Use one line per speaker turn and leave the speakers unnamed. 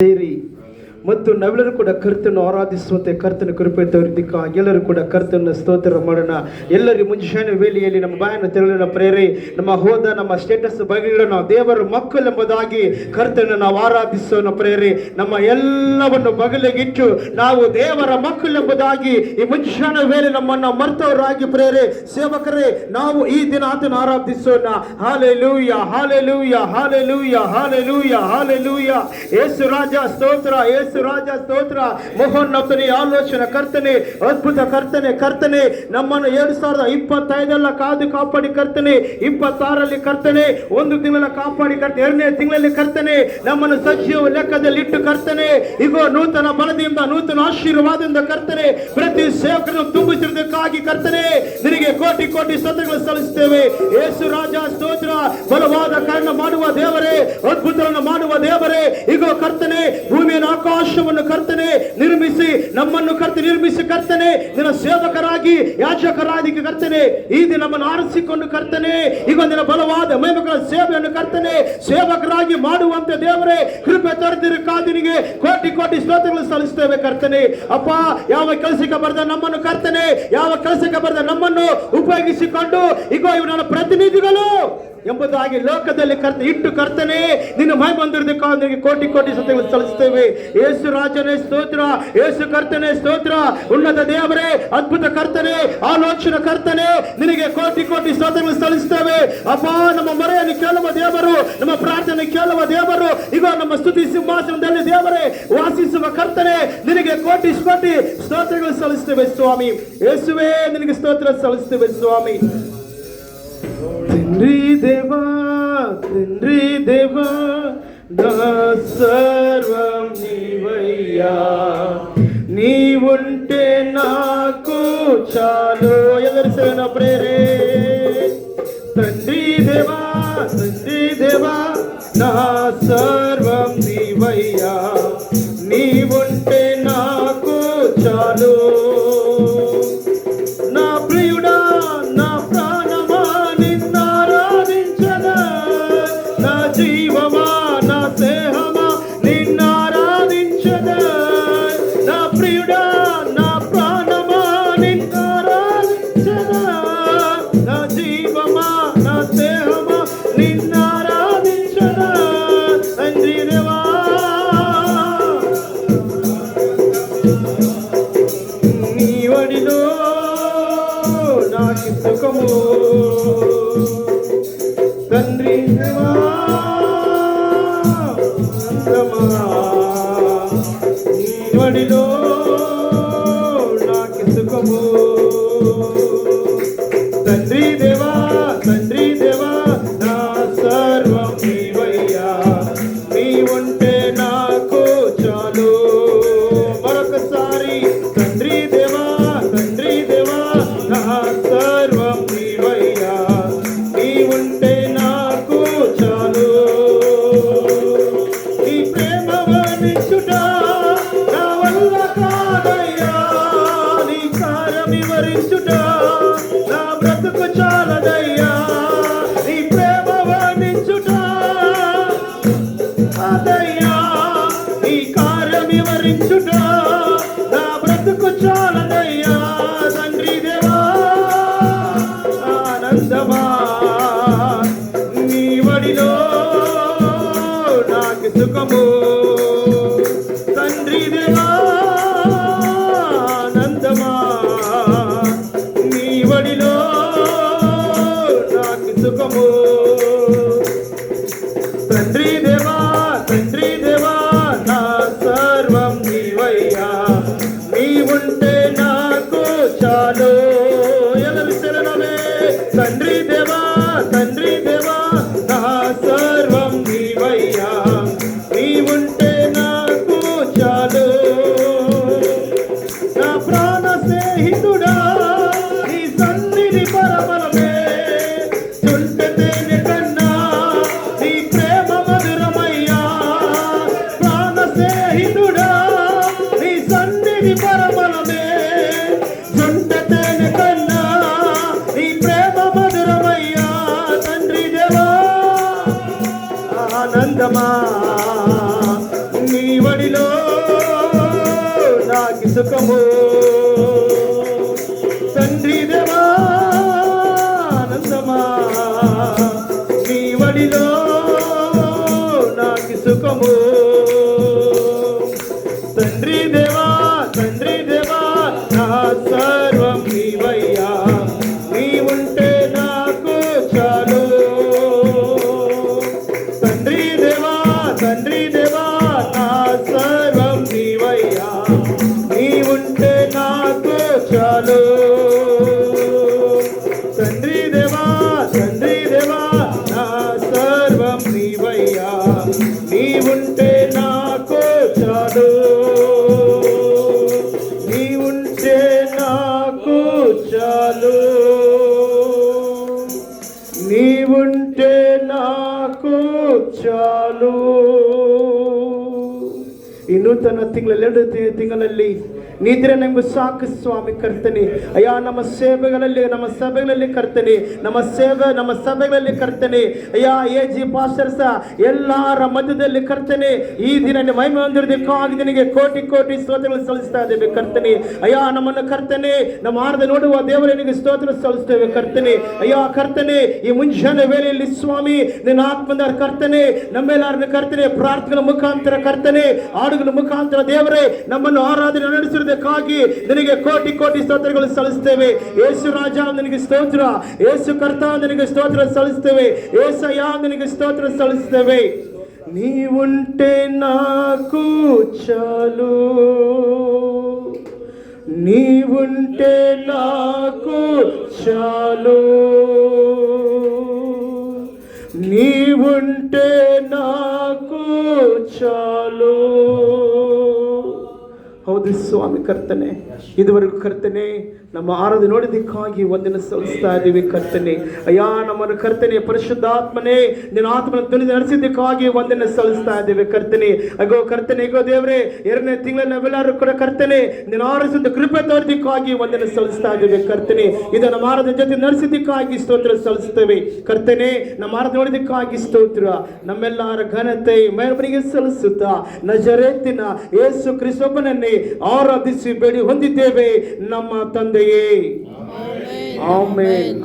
ಸೇರಿ ಮತ್ತು ನಾವೆಲ್ಲರೂ ಕೂಡ ಕರ್ತನ್ನು ಆರಾಧಿಸುವಂತೆ ಕರ್ತನ ಕೃಪೆ ತೋರಿದ್ದಕ್ಕಾಗಿ ಎಲ್ಲರೂ ಕೂಡ ಕರ್ತನ ಸ್ತೋತ್ರ ಮಾಡೋಣ. ಎಲ್ಲರೂ ಮುಂಜಾನೆ ವೇಳೆಯಲ್ಲಿ ನಮ್ಮ ಬಾಯನ್ನು ತೆರಳಿನ ಪ್ರೇರೆ ನಮ್ಮ ಹೋದ ನಮ್ಮ ಸ್ಟೇಟಸ್ ಬಗೆಗಳು ನಾವು ದೇವರ ಮಕ್ಕಳೆಂಬುದಾಗಿ ಕರ್ತನ ನಾವು ಆರಾಧಿಸೋಣ ಪ್ರೇರೆ. ನಮ್ಮ ಎಲ್ಲವನ್ನು ಬಗಲಿಗಿಟ್ಟು ನಾವು ದೇವರ ಮಕ್ಕಳೆಂಬುದಾಗಿ ಈ ಮುಂಜಾನೆ ವೇಳೆ ನಮ್ಮನ್ನು ಮರ್ತವರಾಗಿ ಪ್ರೇರೆ ಸೇವಕರೇ ನಾವು ಈ ದಿನ ಆತನ ಆರಾಧಿಸೋಣ. Hallelujah hallelujah hallelujah hallelujah hallelujah. Yesu ರಾಜ ಸ್ತೋತ್ರ, ಯೇಸು ರಾಜ ಸ್ತೋತ್ರ. ಮಹೋನ್ನತನೇ ಆಲೋಚನೆ ಕರ್ತನೆ, ಅದ್ಭುತ ಕರ್ತನೆ, ಕರ್ತನೆ ನಮ್ಮನ್ನು 2025 ಕಾದು ಕಾಪಾಡಿ ಕರ್ತನೆ, 26ರಲ್ಲಿ ಕರ್ತನೆ, 1 ತಿಂಗಳ ಕಾಪಾಡಿ ಕರ್ತನೆ, 2ನೇ ತಿಂಗಳಲ್ಲಿ ಕರ್ತನೆ ನಮ್ಮನ್ನು ಸಜೀವ ಲೆಕ್ಕದಲ್ಲಿ ಇಟ್ಟು ಕರ್ತನೆ ಈಗ ನೂತನ ಬಲದಿಂದ ನೂತನ ಆಶೀರ್ವಾದದಿಂದ ಕರ್ತನೆ ಪ್ರತಿ ಸೇವಕರನ್ನು ತುಂಬಿಸಿರುವುದಕ್ಕಾಗಿ ಕರ್ತನೆ ನಿನಗೆ ಕೋಟಿ ಕೋಟಿ ಸ್ತೋತ್ರಗಳು ಸಲ್ಲಿಸುತ್ತೇವೆ. ಯೇಸು ರಾಜ ಸ್ತೋತ್ರ. ಬಲವಾದ ಕಾರಣ ಮಾಡುವ ದೇವರೇ, ಅದ್ಭುತವನ್ನು ಮಾಡುವ ದೇವರೇ, ಈಗ ಕರ್ತನೆ ಭೂಮಿಯನ್ನು ಆಕಾಶವನ್ನು ಕರ್ತನೆ ನಿರ್ಮಿಸಿ ನಮ್ಮನ್ನು ನಿರ್ಮಿಸಿ ಕರ್ತನೆ ನಿನ್ನ ಸೇವಕರಾಗಿ ಯಾಜಕರಾಗಿ ಕರ್ತನೆ ಈ ದಿನ ನಮ್ಮನ್ನು ಆರಿಸಿಕೊಂಡು ಕರ್ತನೆ ಈಗ ನಿನ್ನ ಬಲವಾದ ಮಹಿಮೆಗಳ ಸೇವೆಯನ್ನು ಕರ್ತನೆ ಸೇವಕರಾಗಿ ಮಾಡುವಂತೆ ದೇವರೇ ಕೃಪೆ ತೋರಿದ್ದಕ್ಕಾಗಿ ನಿನಗೆ ಕೋಟಿ ಕೋಟಿ ಸ್ತೋತ್ರಗಳು ಸಲ್ಲಿಸುತ್ತೇವೆ ಕರ್ತನೆ. ಅಪ್ಪ, ಯಾವ ಕೆಲಸಕ್ಕೆ ಬರೆದ ನಮ್ಮನ್ನು ಕರ್ತನೆ, ಯಾವ ಕೆಲಸಕ್ಕೆ ಬರೆದ ನಮ್ಮನ್ನು ಉಪಯೋಗಿಸಿಕೊಂಡು ಈಗ ಇವು ನನ್ನ ಪ್ರತಿನಿಧಿಗಳು ಎಂಬುದಾಗಿ ಲೋಕದಲ್ಲಿ ಇಟ್ಟು ಕರ್ತನೆ ನಿನ್ನ ಮೈ ಬಂದಿರದಕ್ಕಾಗಿ ನಿನಗೆ ಕೋಟಿ ಕೋಟಿ ಸ್ತೋತ್ರಗಳು ಸಲ್ಲಿಸುತ್ತೇವೆ. ಯೇಸು ರಾಜನೇ ಸ್ತೋತ್ರ, ಯೇಸು ಕರ್ತನೆ ಸ್ತೋತ್ರ. ಉನ್ನತ ದೇವರೇ, ಅದ್ಭುತ ಕರ್ತನೆ, ಆಲೋಚನೆ ಕರ್ತನೆ ನಿನಗೆ ಕೋಟಿ ಕೋಟಿ ಸ್ತೋತ್ರಗಳು ಸಲ್ಲಿಸುತ್ತೇವೆ. ಅಪ್ಪ, ನಮ್ಮ ಮೊರೆಯನ್ನು ಕೇಳುವ ದೇವರು, ನಮ್ಮ ಪ್ರಾರ್ಥನೆ ಕೇಳುವ ದೇವರು, ಈಗ ನಮ್ಮ ಸ್ತುತಿ ಸಿಂಹಾಸನದಲ್ಲಿ ದೇವರೇ ವಾಸಿಸುವ ಕರ್ತನೆ ನಿನಗೆ ಕೋಟಿ ಕೋಟಿ ಸ್ತೋತ್ರಗಳು ಸಲ್ಲಿಸುತ್ತೇವೆ ಸ್ವಾಮಿ. ಯೇಸುವೇ ನಿನಗೆ ಸ್ತೋತ್ರ ಸಲ್ಲಿಸುತ್ತೇವೆ ಸ್ವಾಮಿ. తండ్రి దేవా, తండ్రి దేవా, నా సర్వం నీవయ్యా, నీవుంటే నాకు చాలు. ఎదరిసేన ప్రేరే తండ్రి దేవా, తండ్రి దేవా, నా సర్వం నీవయ్యా, నీవుంటే నాకు చాలు. నా ప్రియుడా, నా ప్రాణమా నిన్నారాధించదా, నా జీవమా నా స్నేహమా నిన్నారాధించదా. నా ప్రియుడా, నా ప్రాణమా నిన్నారాధించదా, నా జీవమా నా స్నేహమా నిన్నారాధించదా. తండ్రి దేవా, నీ వడిలో నాకు సుఖము. తండ్రి దేవా, నీ వడిలో నాకు సుఖము. తండ్రి దేవా, తండ్రి దేవా, నా సర్వం నీవయ్యా, నీ ఉంటే నాకు చాలు. మరొకసారి తండ్రి దేవా, తండ్రి దేవా, నా సర్వం నీవయ్యా, నీ ఉంటే నాకు చాలు. నీ ప్రేమ వర్ణించుట నా వల్ల కాదయ్యా, నీ కార్యం వివరించుట నా బ్రతుకు చాలదయ్యా. నీ ప్రేమ వర్ణించుట అదయ్యా, నీ కార్యం వివరించుట నా బ్రతుకు చాలదయ్యా. తండ్రి దేవా, ఆనందమా నీ వడిలో నాకు సుఖము. తండ్రి దేవా, ఆనందమా నీ వడిలో నాకు సుఖము. తండ్రి దేవా, తండ్రి దేవా, నా సర్వం నీవయ్యా, నీ ఉంటే నాకు చాలు. ಎಲ್ಲರೂ ಶರಣವೇ. తండ్రి దేవా, తండ్రి దేవా, నా సర్వం నీవయ్యా, నీ ఉంటే నాకు చాలు. నా ప్రాణ స్నేహితుడా, నీ సన్నిధి పరమలమే, చుంటతేనె కన్నా నీ ప్రేమ మధురమయ్యా. ప్రాణ స్నేహితుడా, నీ సన్నిధి పరమలమే, చుంటతేనె కన్నా నీ ప్రేమ మధురమయ్యా. తండ్రి దేవా, ఆనందమా నీ వడిలో నాకు సుఖము తండ్రి దేవా ఆనందమా నీ వడిలో నాకు సుఖము తండ్రి దేవా నా సర్వం నీవయ్యా నీ ఉంటే నాకు చాలు తండ్రి దేవా నా సర్వం నీవయ్యా నీ ఉంటే నాకు చాలు తండ్రి దేవా నా సర్వం నీవయ్యా నీ ఉంటే నాకు చాలు నీ ఉంటే నాకు చాలు నీ ఉంటే నాకు చాಲು. ಈ ನೂತನ ಎರಡು ತಿಂಗಳಲ್ಲಿ ನಿದ್ರೆ ನಮಗೂ ಸಾಕು ಸ್ವಾಮಿ ಕರ್ತನೆ. ಅಯ್ಯ ನಮ್ಮ ಸಭೆಗಳಲ್ಲಿ ಕರ್ತನೆ, ನಮ್ಮ ಸಭೆಗಳಲ್ಲಿ ಕರ್ತನೆ. ಅಯ್ಯ ಎಜಿ ಪಾಸ್ಟರ್ಸ ಎಲ್ಲರ ಮಧ್ಯದಲ್ಲಿ ಕರ್ತನೆ ಈ ದಿನ ಮಹಿಮೆ ಹೊಂದಿರುವುದಕ್ಕಾಗಿ ನಿನಗೆ ಕೋಟಿ ಸ್ತೋತ್ರಗಳು ಸಲ್ಲಿಸ್ತಾ ಇದ್ದೇವೆ ಕರ್ತನೆ. ಅಯ್ಯ ನಮ್ಮನ್ನು ಕರ್ತನೆ ನಮ್ಮ ಆರದ ನೋಡುವ ದೇವರನಿಗೆ ಸ್ತೋತ್ರ ಸಲ್ಲಿಸ್ತೇವೆ ಕರ್ತನೆ. ಅಯ್ಯ ಕರ್ತನೆ ಈ ಮುಂಜಾನೆ ವೇಳೆಯಲ್ಲಿ ಸ್ವಾಮಿ ನಿನ್ನ ಆತ್ಮದ ಕರ್ತನೆ ನಮ್ಮೆಲ್ಲರನ್ನ ಕರ್ತನೆ ಪ್ರಾರ್ಥನೆಗಳ ಮುಖಾಂತರ ಕರ್ತನೆ ಹಾಡುಗಳ ಮುಖಾಂತರ ದೇವರೇ ನಮ್ಮನ್ನು ಆರಾಧನೆ ನಡೆಸಿರುವುದಕ್ಕಾಗಿ ನಿನಗೆ ಕೋಟಿ ಸ್ತೋತ್ರಗಳು ಸಲ್ಲಿಸ್ತೇವೆ. ಯೇಸು ರಾಜ ನಿನಗೆ ಸ್ತೋತ್ರ, ಯೇಸು ಕರ್ತ ನಿನಗೆ ಸ್ತೋತ್ರ ಸಲ್ಲಿಸ್ತೇವೆ, ಯೇಸಯ್ಯ ನಿನಗೆ ಸ್ತೋತ್ರ ಸಲ್ಲಿಸ್ತೇವೆ. ನೀವುಂಟೆ ನಾಕು ಚಾಲು, ನೀವುಂಟೆ ನಾಕು ಚಾಲು, ನೀವುಂಟೆ ನಾಕು ಚಾಲು. ಹೌದು ಸ್ವಾಮಿ ಕರ್ತನೆ, ಇದುವರೆಗೂ ಕರ್ತನೆ ನಮ್ಮ ಆರಾಧನೆ ನೋಡಿದ್ದಕ್ಕಾಗಿ ವಂದನೆ ಸಲ್ಲಿಸ್ತಾ ಇದ್ದೀವಿ ಕರ್ತನೆ. ಅಯ್ಯ ನಮ್ಮನ್ನು ಕರ್ತನೆ ಪರಿಶುದ್ಧಾತ್ಮನೇ ನಿನ್ನ ಆತ್ಮನ ಧ್ವನಿ ನಡೆಸಿದ್ದಕ್ಕಾಗಿ ವಂದನೆ ಸಲ್ಲಿಸ್ತಾ ಇದ್ದೇವೆ ಕರ್ತನೆ. ಅಗೋ ಕರ್ತನೆ, ಅಗೋ ದೇವರೇ 2ನೇ ತಿಂಗಳಲ್ಲಿ ನಾವೆಲ್ಲರೂ ಕೂಡ ಕರ್ತನೆ ನಿನ್ನ ಆರಿಸಿದ ಕೃಪೆ ತೋರಿದ್ದಕ್ಕಾಗಿ ವಂದನೆ ಸಲ್ಲಿಸ್ತಾ ಇದ್ದೇವೆ ಕರ್ತನೆ. ಇದು ನಮ್ಮ ಆರಾಧನೆ ಜೊತೆ ನಡೆಸಿದ್ದಕ್ಕಾಗಿ ಸ್ತೋತ್ರ ಸಲ್ಲಿಸ್ತೇವೆ ಕರ್ತನೆ. ನಮ್ಮ ಆರಾಧನೆ ನೋಡಿದ್ದಕ್ಕಾಗಿ ಸ್ತೋತ್ರ. ನಮ್ಮೆಲ್ಲರ ಘನತೆ ಮೆರವಣಿಗೆ ಸಲ್ಲಿಸುತ್ತಾ ನಜರೇತಿನ ಯೇಸು ಕ್ರಿಸ್ತನನ್ನೇ ಆರಾಧಿಸಿ ಬೇಡಿ ಹೊಂದಿದ್ದೇವೆ ನಮ್ಮ ತಂದೆಯೇ. ಆಮೆನ್.